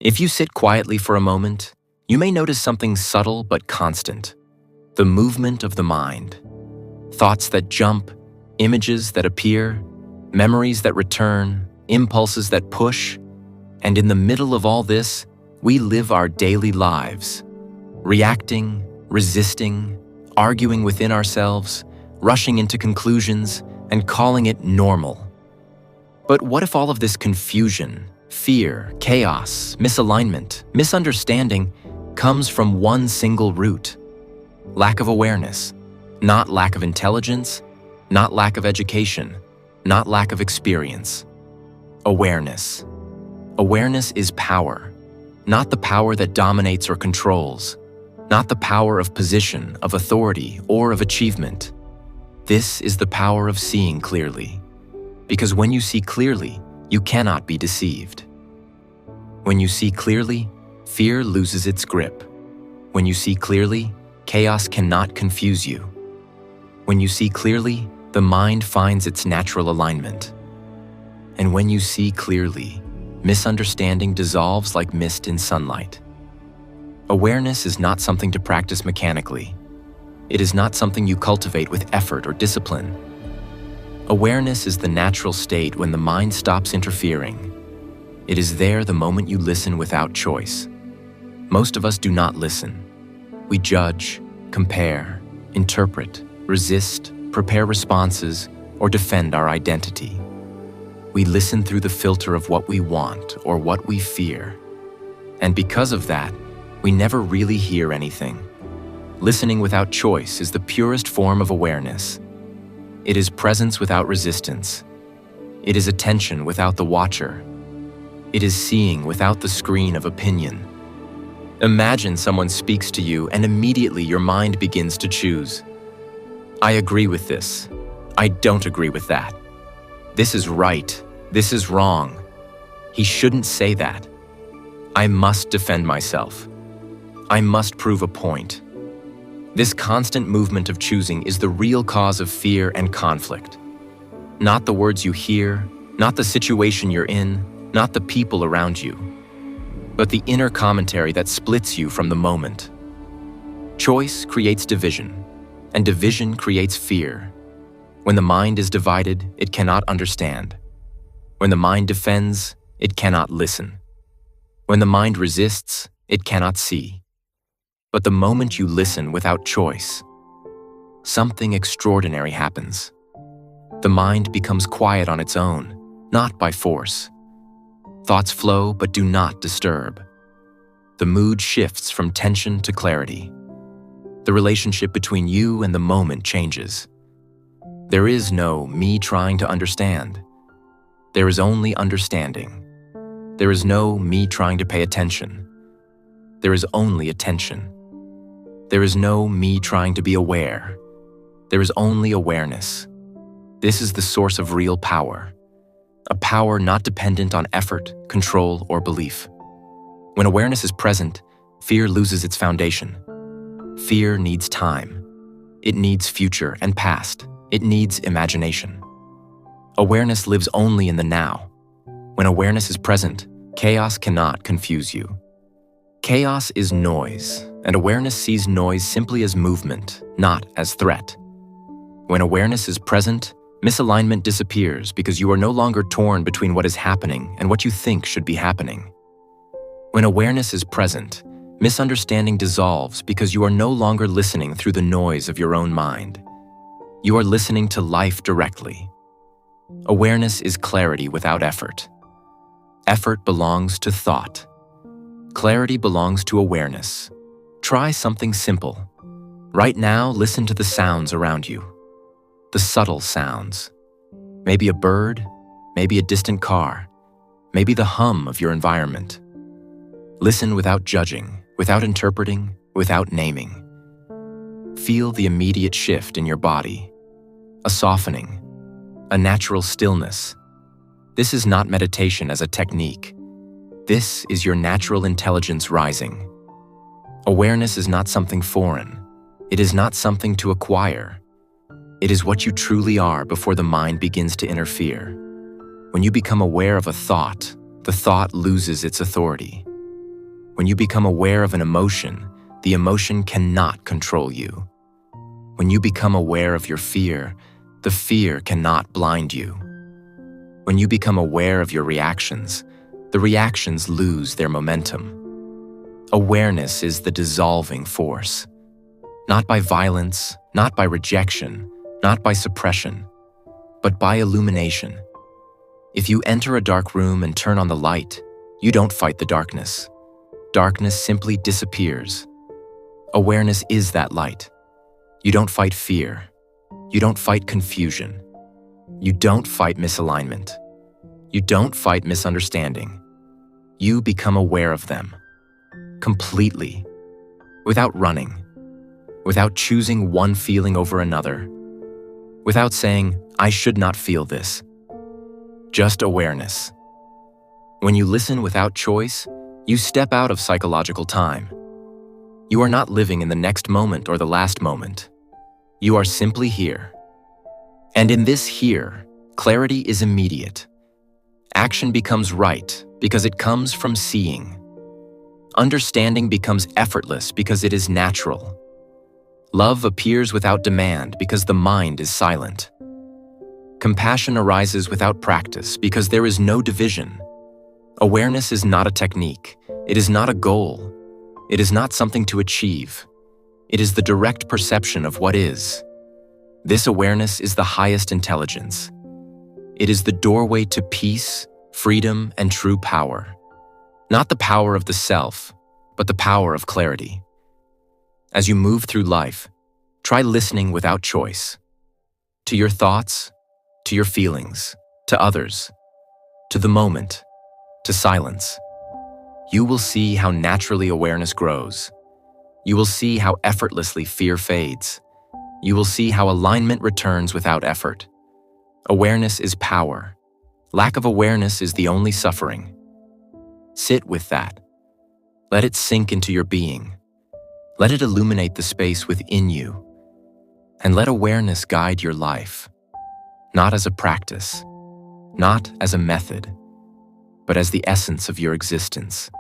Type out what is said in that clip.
If you sit quietly for a moment, you may notice something subtle but constant: the movement of the mind. Thoughts that jump, images that appear, memories that return, impulses that push. And in the middle of all this, we live our daily lives, reacting, resisting, arguing within ourselves, rushing into conclusions, and calling it normal. But what if all of this confusion, fear, chaos, misalignment, misunderstanding comes from one single root? Lack of awareness, not lack of intelligence, not lack of education, not lack of experience. Awareness. Awareness is power, not the power that dominates or controls, not the power of position, of authority, or of achievement. This is the power of seeing clearly. Because when you see clearly, you cannot be deceived. When you see clearly, fear loses its grip. When you see clearly, chaos cannot confuse you. When you see clearly, the mind finds its natural alignment. And when you see clearly, misunderstanding dissolves like mist in sunlight. Awareness is not something to practice mechanically. It is not something you cultivate with effort or discipline. Awareness is the natural state when the mind stops interfering. It is there the moment you listen without choice. Most of us do not listen. We judge, compare, interpret, resist, prepare responses, or defend our identity. We listen through the filter of what we want or what we fear. And because of that, we never really hear anything. Listening without choice is the purest form of awareness. It is presence without resistance. It is attention without the watcher. It is seeing without the screen of opinion. Imagine someone speaks to you and immediately your mind begins to choose. I agree with this. I don't agree with that. This is right. This is wrong. He shouldn't say that. I must defend myself. I must prove a point. This constant movement of choosing is the real cause of fear and conflict. Not the words you hear, not the situation you're in, not the people around you, but the inner commentary that splits you from the moment. Choice creates division, and division creates fear. When the mind is divided, it cannot understand. When the mind defends, it cannot listen. When the mind resists, it cannot see. But the moment you listen without choice, something extraordinary happens. The mind becomes quiet on its own, not by force. Thoughts flow but do not disturb. The mood shifts from tension to clarity. The relationship between you and the moment changes. There is no me trying to understand. There is only understanding. There is no me trying to pay attention. There is only attention. There is no me trying to be aware. There is only awareness. This is the source of real power. A power not dependent on effort, control, or belief. When awareness is present, fear loses its foundation. Fear needs time. It needs future and past. It needs imagination. Awareness lives only in the now. When awareness is present, chaos cannot confuse you. Chaos is noise, and awareness sees noise simply as movement, not as threat. When awareness is present, misalignment disappears because you are no longer torn between what is happening and what you think should be happening. When awareness is present, misunderstanding dissolves because you are no longer listening through the noise of your own mind. You are listening to life directly. Awareness is clarity without effort. Effort belongs to thought. Clarity belongs to awareness. Try something simple. Right now, listen to the sounds around you. The subtle sounds. Maybe a bird, maybe a distant car, maybe the hum of your environment. Listen without judging, without interpreting, without naming. Feel the immediate shift in your body. A softening, a natural stillness. This is not meditation as a technique. This is your natural intelligence rising. Awareness is not something foreign. It is not something to acquire. It is what you truly are before the mind begins to interfere. When you become aware of a thought, the thought loses its authority. When you become aware of an emotion, the emotion cannot control you. When you become aware of your fear, the fear cannot blind you. When you become aware of your reactions, the reactions lose their momentum. Awareness is the dissolving force. Not by violence, not by rejection, not by suppression, but by illumination. If you enter a dark room and turn on the light, you don't fight the darkness. Darkness simply disappears. Awareness is that light. You don't fight fear. You don't fight confusion. You don't fight misalignment. You don't fight misunderstanding. You become aware of them. Completely. Without running. Without choosing one feeling over another. Without saying, I should not feel this. Just awareness. When you listen without choice, you step out of psychological time. You are not living in the next moment or the last moment. You are simply here. And in this here, clarity is immediate. Action becomes right because it comes from seeing. Understanding becomes effortless because it is natural. Love appears without demand because the mind is silent. Compassion arises without practice because there is no division. Awareness is not a technique. It is not a goal. It is not something to achieve. It is the direct perception of what is. This awareness is the highest intelligence. It is the doorway to peace, freedom, and true power. Not the power of the self, but the power of clarity. As you move through life, try listening without choice. To your thoughts, to your feelings, to others, to the moment, to silence. You will see how naturally awareness grows. You will see how effortlessly fear fades. You will see how alignment returns without effort. Awareness is power. Lack of awareness is the only suffering. Sit with that. Let it sink into your being. Let it illuminate the space within you. And let awareness guide your life. Not as a practice, not as a method, but as the essence of your existence.